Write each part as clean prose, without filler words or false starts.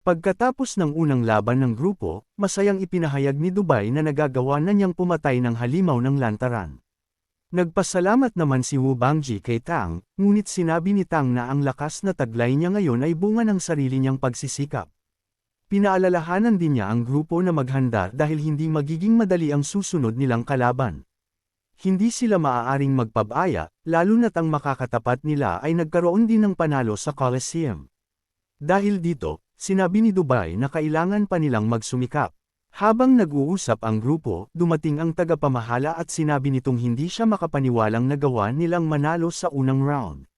Pagkatapos ng unang laban ng grupo, masayang ipinahayag ni Dubai na nagagawa na niyang pumatay ng halimaw ng lantaran. Nagpasalamat naman si Wu Bangji kay Tang, ngunit sinabi ni Tang na ang lakas na taglay niya ngayon ay bunga ng sarili niyang pagsisikap. Pinaalalahanan din niya ang grupo na maghanda dahil hindi magiging madali ang susunod nilang kalaban. Hindi sila maaaring magpabaya, lalo na't ang makakatapat nila ay nagkaroon din ng panalo sa Coliseum. Dahil dito, sinabi ni Dubai na kailangan pa nilang magsumikap. Habang nag-uusap ang grupo, dumating ang tagapamahala at sinabi nitong hindi siya makapaniwalang nagawa nilang manalo sa unang round.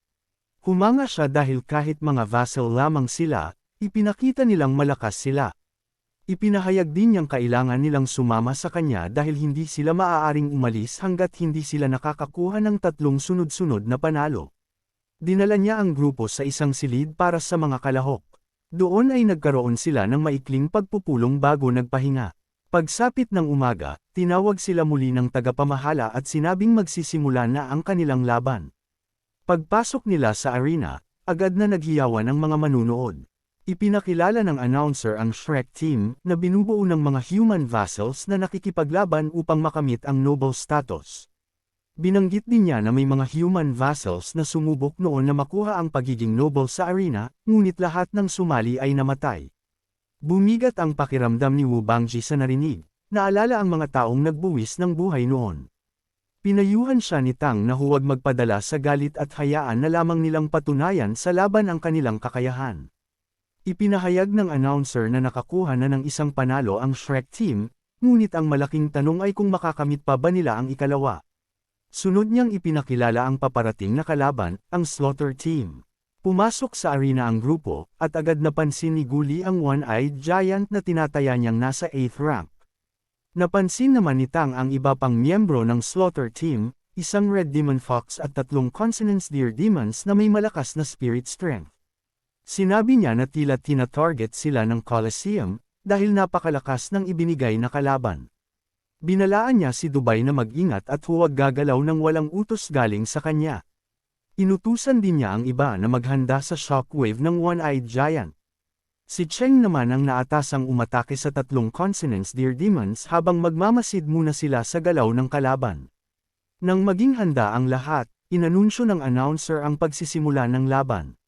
Humanga siya dahil kahit mga vassal lamang sila, ipinakita nilang malakas sila. Ipinahayag din niyang kailangan nilang sumama sa kanya dahil hindi sila maaaring umalis hanggat hindi sila nakakakuha ng 3 sunod-sunod na panalo. Dinala niya ang grupo sa isang silid para sa mga kalahok. Doon ay nagkaroon sila ng maikling pagpupulong bago nagpahinga. Pagsapit ng umaga, tinawag sila muli ng tagapamahala at sinabing magsisimula na ang kanilang laban. Pagpasok nila sa arena, agad na naghiyawan ang mga manunood. Ipinakilala ng announcer ang Shrek team na binubuo ng mga human vassals na nakikipaglaban upang makamit ang noble status. Binanggit din niya na may mga human vassals na sumubok noon na makuha ang pagiging noble sa arena, ngunit lahat ng sumali ay namatay. Bumigat ang pakiramdam ni Wu Bangji sa narinig, naalala ang mga taong nagbuwis ng buhay noon. Pinayuhan siya ni Tang na huwag magpadala sa galit at hayaan na lamang nilang patunayan sa laban ang kanilang kakayahan. Ipinahayag ng announcer na nakakuha na ng isang panalo ang Shrek team, ngunit ang malaking tanong ay kung makakamit pa ba nila ang ikalawa. Sunod niyang ipinakilala ang paparating na kalaban, ang Slaughter Team. Pumasok sa arena ang grupo, at agad napansin ni Guli ang One-Eyed Giant na tinataya niyang nasa 8th rank. Napansin naman ni Tang ang iba pang miyembro ng Slaughter Team, isang Red Demon Fox at 3 Consonance Deer Demons na may malakas na spirit strength. Sinabi niya na tila tina-target sila ng Coliseum, dahil napakalakas ng ibinigay na kalaban. Binalaan niya si Dubai na mag-ingat at huwag gagalaw ng walang utos galing sa kanya. Inutusan din niya ang iba na maghanda sa shockwave ng One-Eyed Giant. Si Cheng naman ang naatasang umatake sa 3 Consonance Deer Demons habang magmamasid muna sila sa galaw ng kalaban. Nang maging handa ang lahat, inanunsyo ng announcer ang pagsisimula ng laban.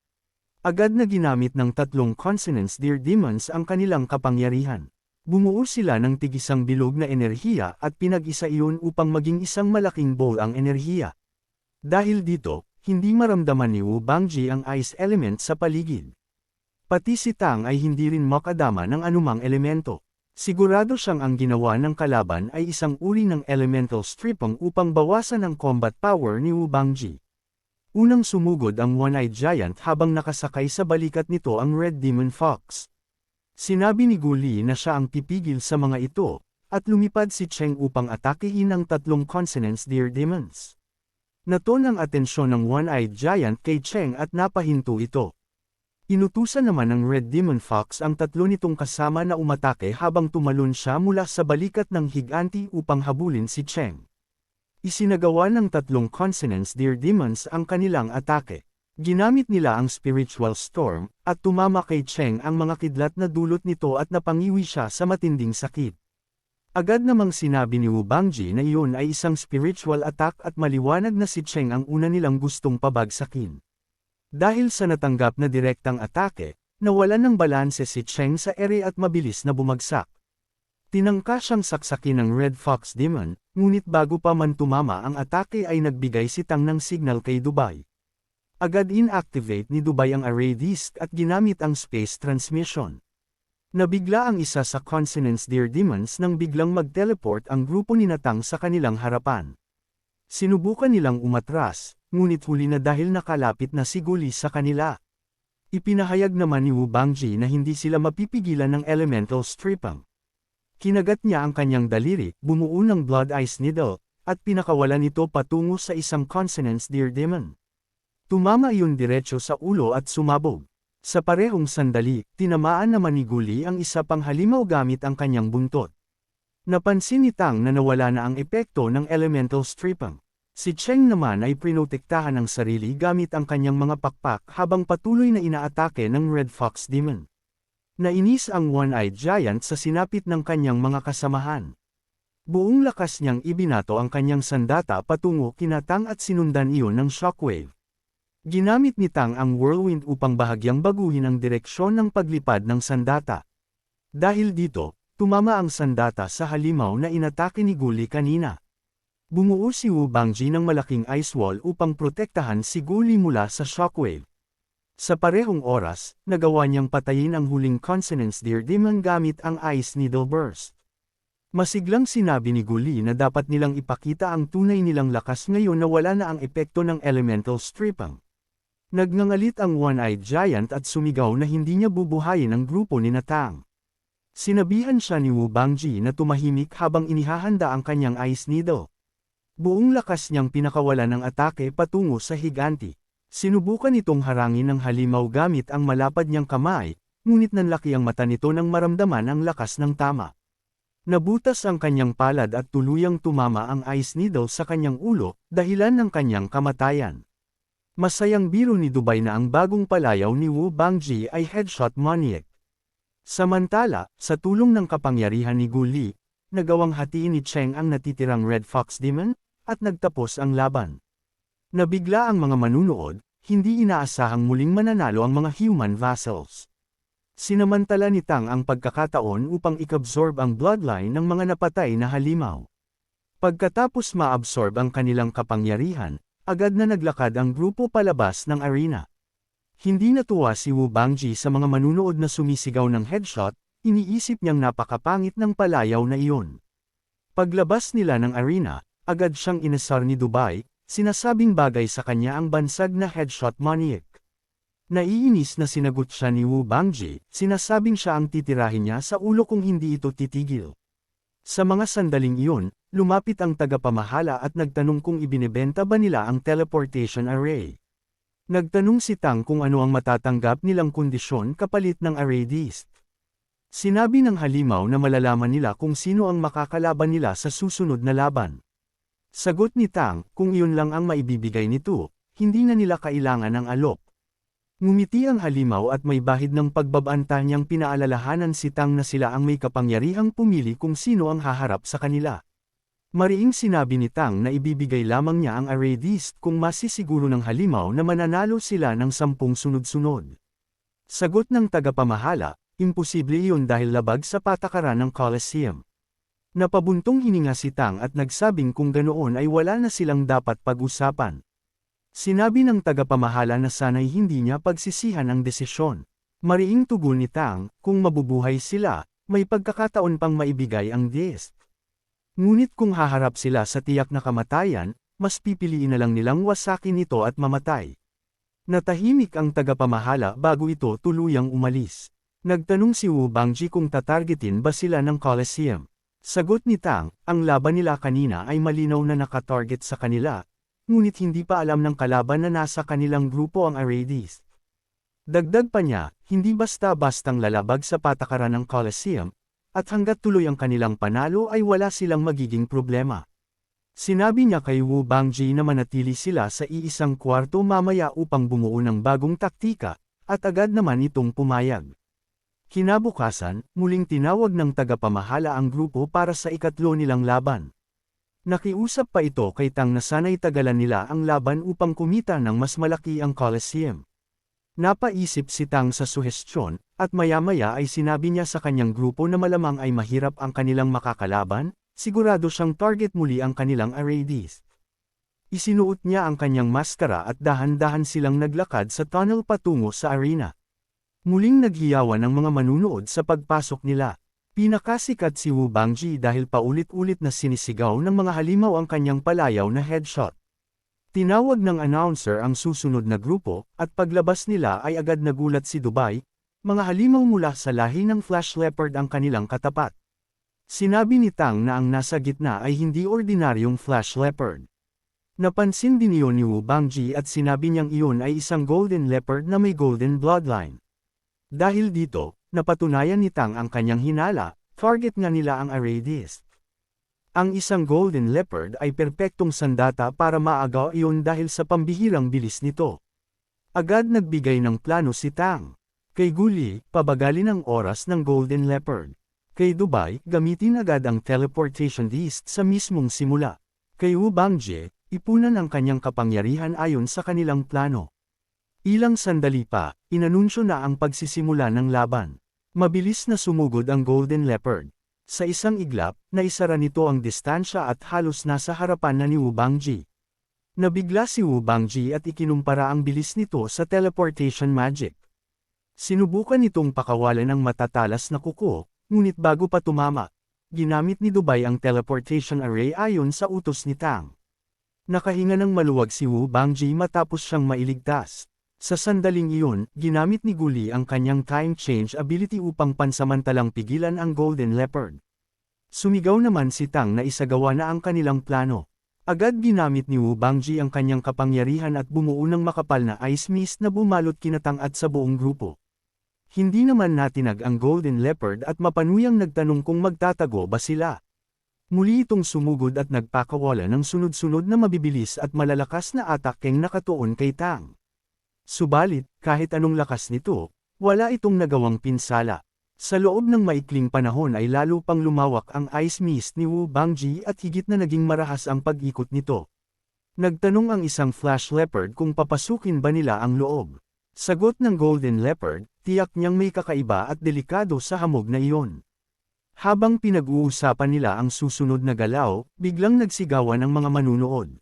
Agad na ginamit ng 3 Consonance Deer Demons ang kanilang kapangyarihan. Bumuo sila ng tigisang bilog na enerhiya at pinag-isa iyon upang maging isang malaking bowl ang enerhiya. Dahil dito, hindi maramdaman ni Wu Bangji ang ice element sa paligid. Pati si Tang ay hindi rin makadama ng anumang elemento. Sigurado siyang ang ginawa ng kalaban ay isang uri ng elemental stripping upang bawasan ang combat power ni Wu Bangji. Unang sumugod ang One-Eyed Giant habang nakasakay sa balikat nito ang Red Demon Fox. Sinabi ni Guli na siya ang pipigil sa mga ito, at lumipad si Cheng upang atakehin ang 3 Consonance Deer Demons. Naton ang atensyon ng One-Eyed Giant kay Cheng at napahinto ito. Inutusan naman ng Red Demon Fox ang 3 nitong kasama na umatake habang tumalon siya mula sa balikat ng higanti upang habulin si Cheng. Isinagawa ng 3 Consonance Deer Demons ang kanilang atake. Ginamit nila ang Spiritual Storm, at tumama kay Cheng ang mga kidlat na dulot nito at napangiwi siya sa matinding sakit. Agad namang sinabi ni Wu Bangji na iyon ay isang spiritual attack at maliwanag na si Cheng ang una nilang gustong pabagsakin. Dahil sa natanggap na direktang atake, nawalan ng balanse si Cheng sa ere at mabilis na bumagsak. Tinangka siyang saksakin ng Red Fox Demon, ngunit bago pa man tumama ang atake ay nagbigay si Tang ng signal kay Dubai. Agad inactivate ni Dubai ang array disk at ginamit ang space transmission. Nabigla ang isa sa Consonance Deer Demons nang biglang mag-teleport ang grupo ni Tang sa kanilang harapan. Sinubukan nilang umatras, ngunit huli na dahil nakalapit na si Guli sa kanila. Ipinahayag naman ni Wu Bangji na hindi sila mapipigilan ng elemental stripping. Kinagat niya ang kanyang daliri, bumuo ng Blood Ice Needle, at pinakawalan ito patungo sa isang Consonance Deer Demon. Tumama iyon diretso sa ulo at sumabog. Sa parehong sandali, tinamaan naman ni Guli ang isa pang halimaw gamit ang kanyang buntot. Napansin ni Tang na nawala na ang epekto ng elemental stripping. Si Cheng naman ay prinotektahan ang sarili gamit ang kanyang mga pakpak habang patuloy na inaatake ng Red Fox Demon. Nainis ang One-Eyed Giant sa sinapit ng kanyang mga kasamahan. Buong lakas niyang ibinato ang kanyang sandata patungo kina Tang at sinundan iyon ng shockwave. Ginamit ni Tang ang whirlwind upang bahagyang baguhin ang direksyon ng paglipad ng sandata. Dahil dito, tumama ang sandata sa halimaw na inatake ni Guli kanina. Bumuo si Wu Bangji ng malaking ice wall upang protektahan si Guli mula sa shockwave. Sa parehong oras, nagawa niyang patayin ang huling Consonance Deer Demon gamit ang Ice Needle Burst. Masiglang sinabi ni Guli na dapat nilang ipakita ang tunay nilang lakas ngayon na wala na ang epekto ng Elemental Stripping. Nagngangalit ang One-Eyed Giant at sumigaw na hindi niya bubuhayin ang grupo ni Tang. Sinabihan siya ni Wu Bangji na tumahimik habang inihahanda ang kanyang Ice Needle. Buong lakas niyang pinakawalan ng atake patungo sa higanti. Sinubukan itong harangin ng halimaw gamit ang malapad niyang kamay, ngunit nanlaki ang mata nito nang maramdaman ang lakas ng tama. Nabutas ang kanyang palad at tuluyang tumama ang Ice Needle sa kanyang ulo, dahilan ng kanyang kamatayan. Masayang biro ni Dubai na ang bagong palayaw ni Wu Bangji ay Headshot Maniac. Samantala, sa tulong ng kapangyarihan ni Guli, nagawang hatiin ni Cheng ang natitirang Red Fox Demon, at nagtapos ang laban. Nabigla ang mga manunood, hindi inaasahang muling mananalo ang mga human vassals. Sinamantala ni Tang ang pagkakataon upang ikabsorb ang bloodline ng mga napatay na halimaw. Pagkatapos maabsorb ang kanilang kapangyarihan, agad na naglakad ang grupo palabas ng arena. Hindi natuwa si Wu Bangji sa mga manunood na sumisigaw ng headshot, iniisip niyang napakapangit ng palayaw na iyon. Paglabas nila ng arena, agad siyang inasar ni Dubai, sinasabing bagay sa kanya ang bansag na Headshot Maniac. Naiinis na sinagot siya ni Wu Bangji, sinasabing siya ang titirahin niya sa ulo kung hindi ito titigil. Sa mga sandaling iyon, lumapit ang tagapamahala at nagtanong kung ibinebenta ba nila ang teleportation array. Nagtanong si Tang kung ano ang matatanggap nilang kondisyon kapalit ng array disc. Sinabi ng halimaw na malalaman nila kung sino ang makakalaban nila sa susunod na laban. Sagot ni Tang, kung iyon lang ang maibibigay nito, hindi na nila kailangan ng alok. Ngumiti ang halimaw at may bahid ng pagbabanta niyang pinaalalahanan si Tang na sila ang may kapangyarihang pumili kung sino ang haharap sa kanila. Mariing sinabi ni Tang na ibibigay lamang niya ang array disc kung masisiguro ng halimaw na mananalo sila ng 10 sunod-sunod. Sagot ng tagapamahala, imposible iyon dahil labag sa patakaran ng Colosseum. Napabuntong hininga si Tang at nagsabing kung ganoon ay wala na silang dapat pag-usapan. Sinabi ng tagapamahala na sana'y hindi niya pagsisihan ang desisyon. Mariing tugon ni Tang, kung mabubuhay sila, may pagkakataon pang maibigay ang disc. Ngunit kung haharap sila sa tiyak na kamatayan, mas pipiliin na lang nilang wasakin ito at mamatay. Natahimik ang tagapamahala bago ito tuluyang umalis. Nagtanong si Wu Bangji kung tatargetin ba sila ng Colosseum. Sagot ni Tang, ang laban nila kanina ay malinaw na nakatarget sa kanila, ngunit hindi pa alam ng kalaban na nasa kanilang grupo ang array disc. Dagdag pa niya, hindi basta-bastang lalabag sa patakaran ng Colosseum, at hanggat tuloy ang kanilang panalo ay wala silang magiging problema. Sinabi niya kay Wu Bangji na manatili sila sa iisang kwarto mamaya upang bumuo ng bagong taktika, at agad naman itong pumayag. Kinabukasan, muling tinawag ng tagapamahala ang grupo para sa ikatlo nilang laban. Nakiusap pa ito kay Tang na sana'y tagalan nila ang laban upang kumita ng mas malaki ang Colosseum. Napaisip si Tang sa suhestyon, at maya-maya ay sinabi niya sa kanyang grupo na malamang ay mahirap ang kanilang makakalaban, sigurado siyang target muli ang kanilang array disc. Isinuot niya ang kanyang maskara at dahan-dahan silang naglakad sa tunnel patungo sa arena. Muling naghiyawan ang mga manunood sa pagpasok nila. Pinakasikat si Wu Bangji dahil paulit-ulit na sinisigaw ng mga halimaw ang kanyang palayaw na headshot. Tinawag ng announcer ang susunod na grupo, at paglabas nila ay agad nagulat si Dubai, mga halimaw mula sa lahi ng Flash Leopard ang kanilang katapat. Sinabi ni Tang na ang nasa gitna ay hindi ordinaryong Flash Leopard. Napansin din iyon ni Wu Bangji at sinabi niyang iyon ay isang Golden Leopard na may golden bloodline. Dahil dito, napatunayan ni Tang ang kanyang hinala, target nga nila ang array disc. Ang isang Golden Leopard ay perpektong sandata para maagaw iyon dahil sa pambihirang bilis nito. Agad nagbigay ng plano si Tang. Kay Guli, pabagalin ang oras ng Golden Leopard. Kay Dubai, gamitin agad ang teleportation beast sa mismong simula. Kay Wu Bangji, ipunan ang kanyang kapangyarihan ayon sa kanilang plano. Ilang sandali pa, inanunsyo na ang pagsisimula ng laban. Mabilis na sumugod ang Golden Leopard. Sa isang iglap, naisara nito ang distansya at halos nasa harapan na ni Wu Bangji. Nabigla si Wu Bangji at ikinumpara ang bilis nito sa teleportation magic. Sinubukan nitong pakawalan ang matatalas na kuko, ngunit bago pa tumama, ginamit ni Dubai ang teleportation array ayon sa utos ni Tang. Nakahinga ng maluwag si Wu Bangji matapos siyang mailigtas. Sa sandaling iyon, ginamit ni Guli ang kanyang time change ability upang pansamantalang pigilan ang Golden Leopard. Sumigaw naman si Tang na isagawa na ang kanilang plano. Agad ginamit ni Wu Bangji ang kanyang kapangyarihan at bumuo ng makapal na ice mist na bumalot kina Tang at sa buong grupo. Hindi naman natinag ang Golden Leopard at mapanuyang nagtanong kung magtatago ba sila. Muli itong sumugod at nagpakawala ng sunod-sunod na mabibilis at malalakas na atakeng nakatuon kay Tang. Subalit, kahit anong lakas nito, wala itong nagawang pinsala. Sa loob ng maikling panahon ay lalo pang lumawak ang ice mist ni Wu Bangji at higit na naging marahas ang pag-ikot nito. Nagtanong ang isang flash leopard kung papasukin ba nila ang loob. Sagot ng Golden Leopard, tiyak niyang may kakaiba at delikado sa hamog na iyon. Habang pinag-uusapan nila ang susunod na galaw, biglang nagsigawan ang mga manunood.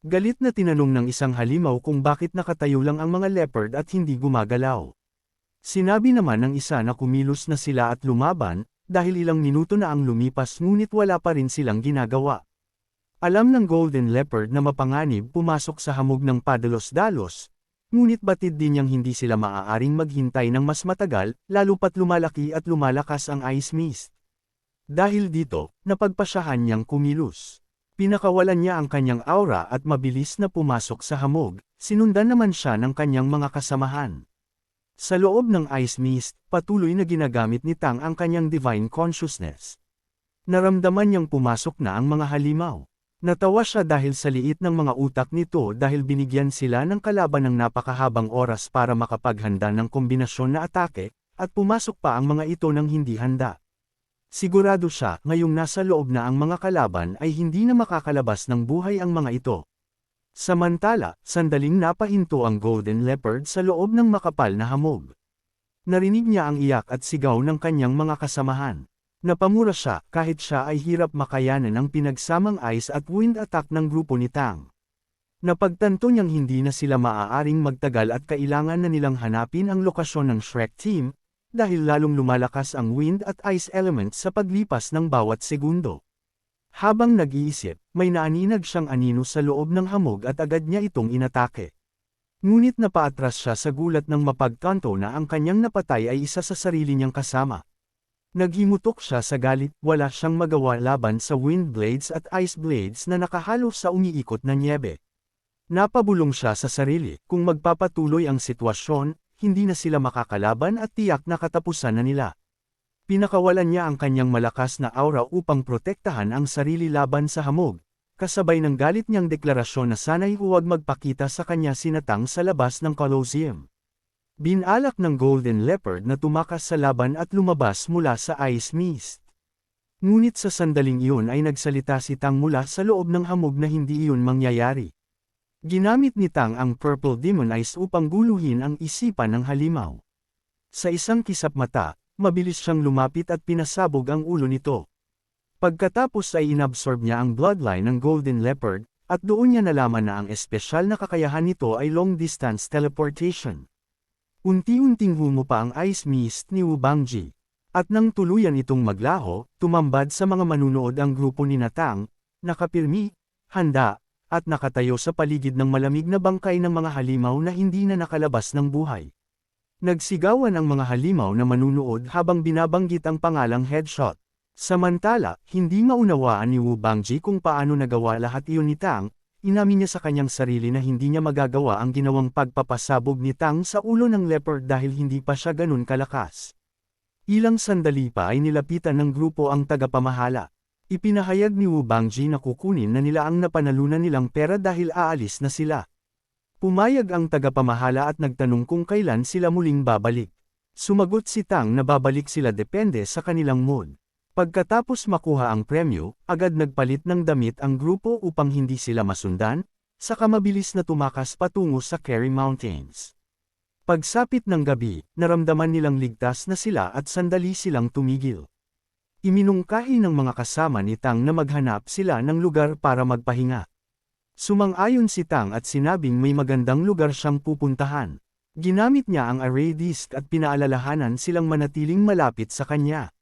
Galit na tinanong ng isang halimaw kung bakit nakatayo lang ang mga leopard at hindi gumagalaw. Sinabi naman ng isa na kumilos na sila at lumaban, dahil ilang minuto na ang lumipas ngunit wala pa rin silang ginagawa. Alam ng Golden Leopard na mapanganib pumasok sa hamog ng padalos-dalos, ngunit batid din niyang hindi sila maaaring maghintay ng mas matagal, lalo pat lumalaki at lumalakas ang ice mist. Dahil dito, napagpasyahan niyang kumilos. Pinakawalan niya ang kanyang aura at mabilis na pumasok sa hamog, sinundan naman siya ng kanyang mga kasamahan. Sa loob ng ice mist, patuloy na ginagamit ni Tang ang kanyang divine consciousness. Naramdaman niyang pumasok na ang mga halimaw. Natawa siya dahil sa liit ng mga utak nito dahil binigyan sila ng kalaban ng napakahabang oras para makapaghanda ng kombinasyon na atake, at pumasok pa ang mga ito nang hindi handa. Sigurado siya, ngayong nasa loob na ang mga kalaban ay hindi na makakalabas ng buhay ang mga ito. Samantala, sandaling napahinto ang Golden Leopard sa loob ng makapal na hamog. Narinig niya ang iyak at sigaw ng kanyang mga kasamahan. Napamura siya kahit siya ay hirap makayanan ang pinagsamang ice at wind attack ng grupo ni Tang. Napagtanto niyang hindi na sila maaaring magtagal at kailangan na nilang hanapin ang lokasyon ng Shrek Team, dahil lalong lumalakas ang wind at ice elements sa paglipas ng bawat segundo. Habang nag-iisip, may naaninag siyang anino sa loob ng hamog at agad niya itong inatake. Ngunit napaatras siya sa gulat nang mapagtanto na ang kanyang napatay ay isa sa sarili niyang kasama. Naghimutok siya sa galit, wala siyang magawa laban sa wind blades at ice blades na nakahalo sa umiikot na nyebe. Napabulong siya sa sarili, kung magpapatuloy ang sitwasyon, hindi na sila makakalaban at tiyak na katapusan na nila. Pinakawalan niya ang kanyang malakas na aura upang protektahan ang sarili laban sa hamog, kasabay ng galit niyang deklarasyon na sana'y huwag magpakita sa kanya si Tang sa labas ng Colosseum. Binalak ng Golden Leopard na tumakas sa laban at lumabas mula sa ice mist. Ngunit sa sandaling iyon ay nagsalita si Tang mula sa loob ng hamog na hindi iyon mangyayari. Ginamit ni Tang ang Purple Demon Eyes upang guluhin ang isipan ng halimaw. Sa isang kisap mata, mabilis siyang lumapit at pinasabog ang ulo nito. Pagkatapos ay inabsorb niya ang bloodline ng Golden Leopard, at doon niya nalaman na ang espesyal na kakayahan nito ay long-distance teleportation. Unti-unting humupa ang ice mist ni Wu Bangji. At nang tuluyan itong maglaho, tumambad sa mga manunood ang grupo ni Tang, nakapirmi, handa, at nakatayo sa paligid ng malamig na bangkay ng mga halimaw na hindi na nakalabas ng buhay. Nagsigawan ang mga halimaw na manunood habang binabanggit ang pangalang headshot. Samantala, hindi maunawaan ni Wu Bangji kung paano nagawa lahat iyon ni Tang. Inamin niya sa kanyang sarili na hindi niya magagawa ang ginawang pagpapasabog ni Tang sa ulo ng leopard dahil hindi pa siya ganun kalakas. Ilang sandali pa ay nilapitan ng grupo ang tagapamahala. Ipinahayag ni Wu Bangji na kukunin na nila ang napanalunan nilang pera dahil aalis na sila. Pumayag ang tagapamahala at nagtanong kung kailan sila muling babalik. Sumagot si Tang na babalik sila depende sa kanilang mood. Pagkatapos makuha ang premyo, agad nagpalit ng damit ang grupo upang hindi sila masundan, saka mabilis na tumakas patungo sa Kerry Mountains. Pagsapit ng gabi, naramdaman nilang ligtas na sila at sandali silang tumigil. Iminungkahi ng mga kasama ni Tang na maghanap sila ng lugar para magpahinga. Sumang-ayon si Tang at sinabing may magandang lugar siyang pupuntahan. Ginamit niya ang array disk at pinaalalahanan silang manatiling malapit sa kanya.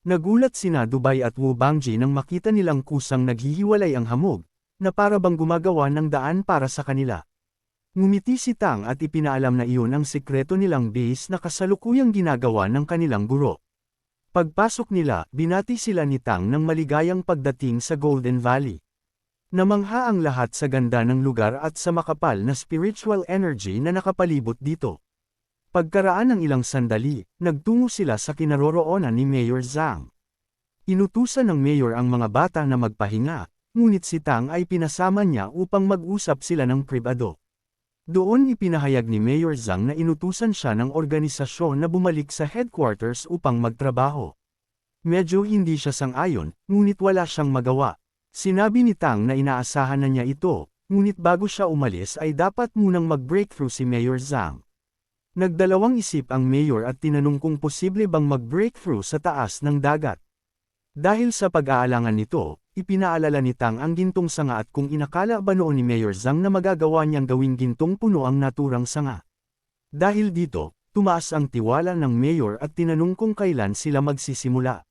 Nagulat sina Dubai at Wu Bangji nang makita nilang kusang naghihiwalay ang hamog, na para bang gumagawa ng daan para sa kanila. Ngumiti si Tang at ipinaalam na iyon ang sikreto nilang base na kasalukuyang ginagawa ng kanilang guro. Pagpasok nila, binati sila ni Tang ng maligayang pagdating sa Golden Valley. Namangha ang lahat sa ganda ng lugar at sa makapal na spiritual energy na nakapalibot dito. Pagkaraan ng ilang sandali, nagtungo sila sa kinaroroonan ni Mayor Zhang. Inutusan ng mayor ang mga bata na magpahinga, ngunit si Tang ay pinasama niya upang mag-usap sila ng pribado. Doon ipinahayag ni Mayor Zhang na inutusan siya ng organisasyon na bumalik sa headquarters upang magtrabaho. Medyo hindi siya sang-ayon, ngunit wala siyang magawa. Sinabi ni Tang na inaasahan na niya ito, ngunit bago siya umalis ay dapat munang mag-breakthrough si Mayor Zhang. Nagdalawang isip ang mayor at tinanong kung posible bang mag-breakthrough sa taas ng dagat. Dahil sa pag-aalangan nito, ipinaalala ni Tang ang gintong sanga at kung inakala ba noon ni Mayor Zhang na magagawa niyang gawing gintong puno ang naturang sanga. Dahil dito, tumaas ang tiwala ng mayor at tinanong kung kailan sila magsisimula.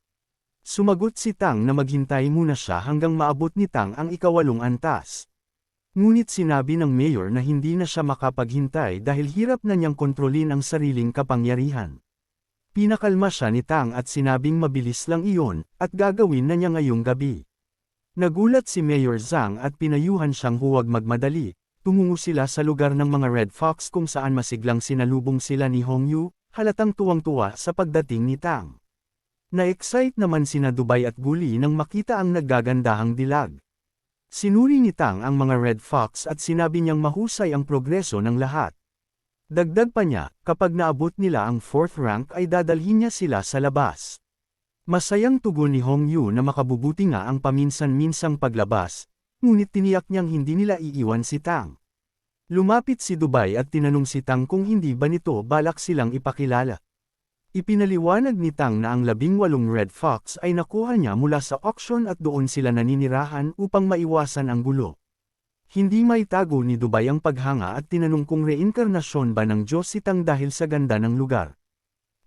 Sumagot si Tang na maghintay muna siya hanggang maabot ni Tang ang ikawalong antas. Ngunit sinabi ng mayor na hindi na siya makapaghintay dahil hirap na niyang kontrolin ang sariling kapangyarihan. Pinakalma siya ni Tang at sinabing mabilis lang iyon, at gagawin na niya ngayong gabi. Nagulat si Mayor Zhang at pinayuhan siyang huwag magmadali. Tumungo sila sa lugar ng mga Red Fox kung saan masiglang sinalubong sila ni Hongyu, halatang tuwang-tuwa sa pagdating ni Tang. Na-excite naman sina Dubai at Guli nang makita ang naggagandahang dilag. Sinuri ni Tang ang mga Red Fox at sinabi niyang mahusay ang progreso ng lahat. Dagdag pa niya, kapag naabot nila ang 4th rank ay dadalhin niya sila sa labas. Masayang tugon ni Hongyu na makabubuti nga ang paminsan-minsang paglabas, ngunit tiniyak niyang hindi nila iiwan si Tang. Lumapit si Dubai at tinanong si Tang kung hindi ba nito balak silang ipakilala. Ipinaliwanag ni Tang na ang 18 Red Fox ay nakuha niya mula sa auction at doon sila naninirahan upang maiwasan ang gulo. Hindi maitago ni Dubai ang paghanga at tinanong kung reinkarnasyon ba ng Diyos si Tang dahil sa ganda ng lugar.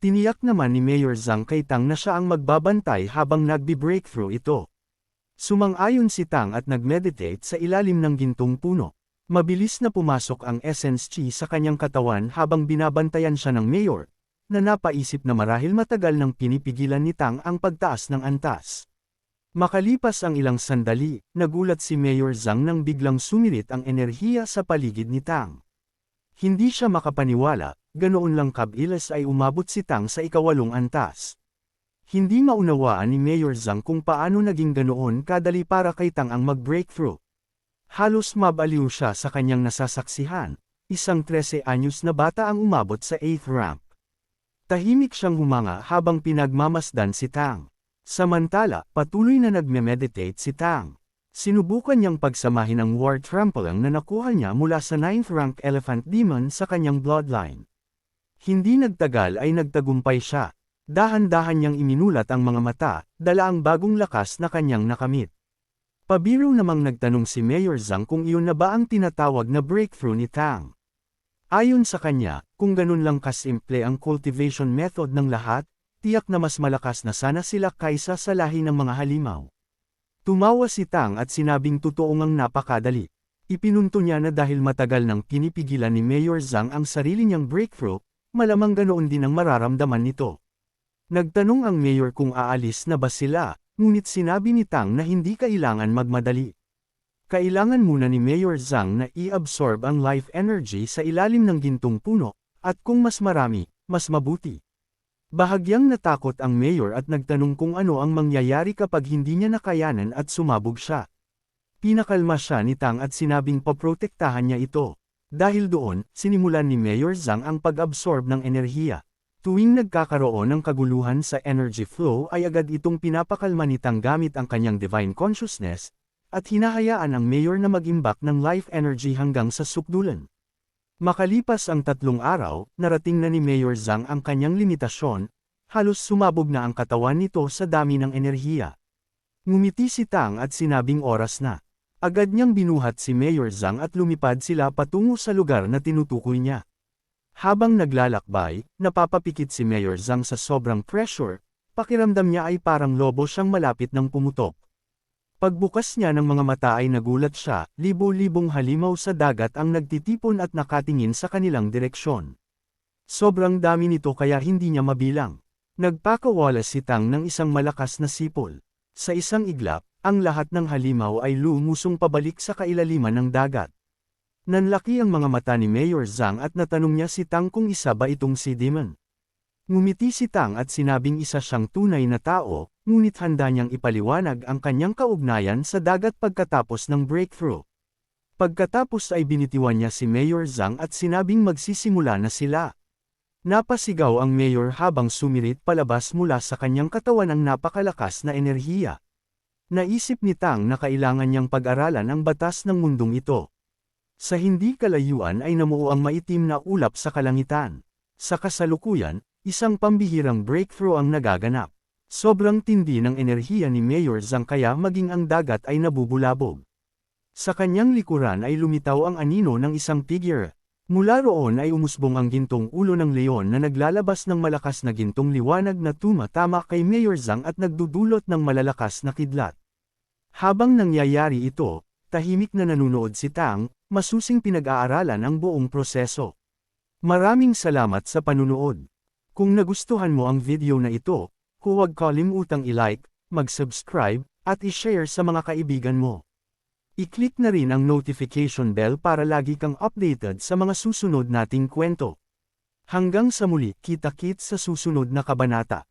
Tiniyak naman ni Mayor Zhang kay Tang na siya ang magbabantay habang nagbi-breakthrough ito. Sumang-ayon si Tang at nag-meditate sa ilalim ng gintong puno. Mabilis na pumasok ang essence chi sa kanyang katawan habang binabantayan siya ng mayor, na napaisip na marahil matagal nang pinipigilan ni Tang ang pagtaas ng antas. Makalipas ang ilang sandali, nagulat si Mayor Zhang nang biglang sumirit ang enerhiya sa paligid ni Tang. Hindi siya makapaniwala, ganoon lang kabilis ay umabot si Tang sa ikawalong antas. Hindi maunawaan ni Mayor Zhang kung paano naging ganoon kadali para kay Tang ang mag-breakthrough. Halos mabaliw siya sa kanyang nasasaksihan, isang 13 anyos na bata ang umabot sa 8th rank. Tahimik siyang humanga habang pinagmamasdan si Tang. Samantala, patuloy na nagme-meditate si Tang. Sinubukan niyang pagsamahin ang war trampoline na nakuha niya mula sa 9th rank Elephant Demon sa kanyang bloodline. Hindi nagtagal ay nagtagumpay siya. Dahan-dahan niyang iminulat ang mga mata, dala ang bagong lakas na kanyang nakamit. Pabiro namang nagtanong si Mayor Zhang kung iyon na ba ang tinatawag na breakthrough ni Tang. Ayon sa kanya, kung ganun lang kasimple ang cultivation method ng lahat, tiyak na mas malakas na sana sila kaysa sa lahi ng mga halimaw. Tumawa si Tang at sinabing totoo ngang napakadali. Ipinunto niya na dahil matagal nang pinipigilan ni Mayor Zhang ang sarili niyang breakthrough, malamang ganoon din ang mararamdaman nito. Nagtanong ang mayor kung aalis na ba sila, ngunit sinabi ni Tang na hindi kailangan magmadali. Kailangan muna ni Mayor Zhang na i-absorb ang life energy sa ilalim ng gintong puno, at kung mas marami, mas mabuti. Bahagyang natakot ang mayor at nagtanong kung ano ang mangyayari kapag hindi niya nakayanan at sumabog siya. Pinakalma siya ni Tang at sinabing paprotektahan niya ito. Dahil doon, sinimulan ni Mayor Zhang ang pag-absorb ng enerhiya. Tuwing nagkakaroon ng kaguluhan sa energy flow ay agad itong pinapakalma ni Tang gamit ang kanyang divine consciousness, at hinahayaan ang mayor na mag-imbak ng life energy hanggang sa sukdulan. Makalipas ang 3 araw, narating na ni Mayor Zhang ang kanyang limitasyon, halos sumabog na ang katawan nito sa dami ng enerhiya. Ngumiti si Tang at sinabing oras na. Agad niyang binuhat si Mayor Zhang at lumipad sila patungo sa lugar na tinutukoy niya. Habang naglalakbay, napapapikit si Mayor Zhang sa sobrang pressure, pakiramdam niya ay parang lobo siyang malapit ng pumutok. Pagbukas niya ng mga mata ay nagulat siya, libo-libong halimaw sa dagat ang nagtitipon at nakatingin sa kanilang direksyon. Sobrang dami nito kaya hindi niya mabilang. Nagpakawalas si Tang ng isang malakas na sipol. Sa isang iglap, ang lahat ng halimaw ay lumusong pabalik sa kailaliman ng dagat. Nanlaki ang mga mata ni Mayor Zhang at natanong niya si Tang kung isa ba itong si Demon. Ngumiti si Tang at sinabing isa siyang tunay na tao, ngunit handa niyang ipaliwanag ang kanyang kaugnayan sa dagat pagkatapos ng breakthrough. Pagkatapos ay binitiwan niya si Mayor Zhang at sinabing magsisimula na sila. Napasigaw ang mayor habang sumirit palabas mula sa kanyang katawan ang napakalakas na enerhiya. Naisip ni Tang na kailangan niyang pag-aralan ang batas ng mundong ito. Sa hindi kalayuan ay namuo ang maitim na ulap sa kalangitan. Sa kasalukuyan, isang pambihirang breakthrough ang nagaganap. Sobrang tindi ng enerhiya ni Mayor Zhang kaya maging ang dagat ay nabubulabog. Sa kanyang likuran ay lumitaw ang anino ng isang figure. Mula roon ay umusbong ang gintong ulo ng leon na naglalabas ng malakas na gintong liwanag na tumatama kay Mayor Zhang at nagdudulot ng malalakas na kidlat. Habang nangyayari ito, tahimik na nanunood si Tang, masusing pinag-aaralan ang buong proseso. Maraming salamat sa panunood. Kung nagustuhan mo ang video na ito, huwag kalimutang i-like, mag-subscribe, at i-share sa mga kaibigan mo. I-click na rin ang notification bell para lagi kang updated sa mga susunod nating kwento. Hanggang sa muli, kita-kits sa susunod na kabanata.